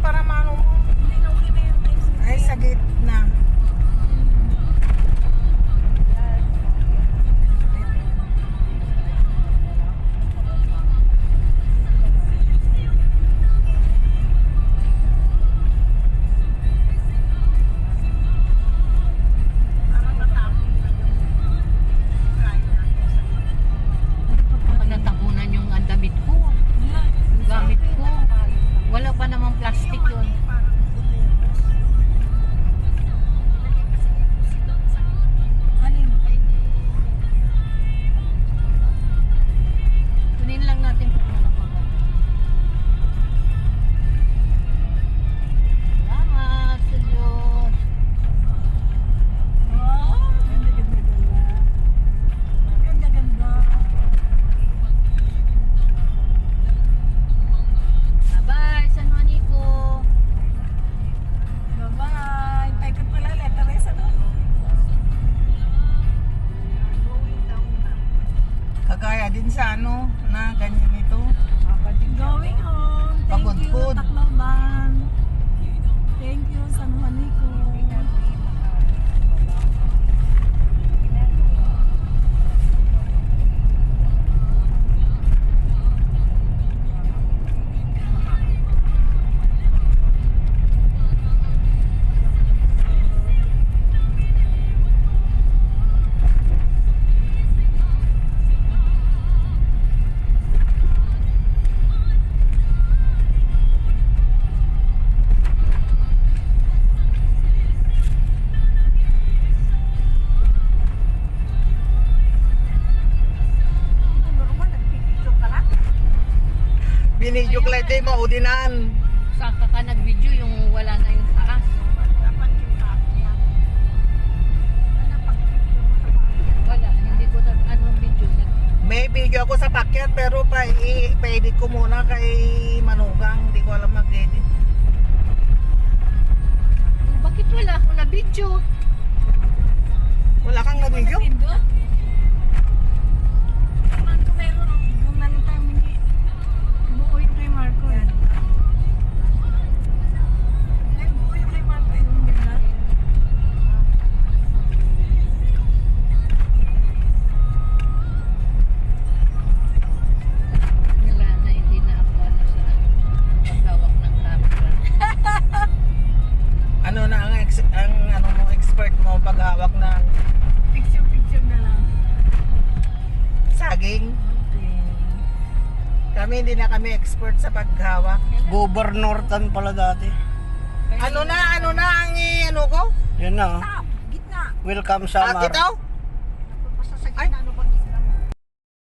para maano mo. Hindi na okay na yung time. Ay, sa gitna. Natabunan yung damit ko. Yung gamit ko. Wala pa namang plastic yun. Alin? Kunin lang natin pag nakapagal. Salamat sa Diyos. Oh, ganda-ganda. Ganda-ganda. Bye-bye, San Juanico. Bye-bye. Paikot pala, letters, ano? Kagaya din sa ano, na ganyan ito. Going home. Thank Pagod you, food. Tacloban. Thank you, San Juanico. Binidyo ka lang maudinan. Saka ka nag-video yung wala na yung taas. Wala, hindi ko na anong video. May video ako sa pakyat pero pa-edit ko muna kay Manugang. Hindi ko alam mag-edit. Bakit wala ako na video? Wala kang na-video? Pindot? Marco meron. Yung nalutang mini. Buo yung kay Marco eh. Eh, buo yung kay Marco eh. Yung ganda. Wala na, hindi na ako ano sa paghawak ng camera. Ano na ang ano mo expert mo paghawak ng Picture na lang. saging? Okay. Kami hindi na kami expert sa paghawak. Gobernortan pala dati. Ano na ang ano ko? Yan na. Oh. Top! Gitna! Welcome At Samar. ito? Basta sa Ay, gitna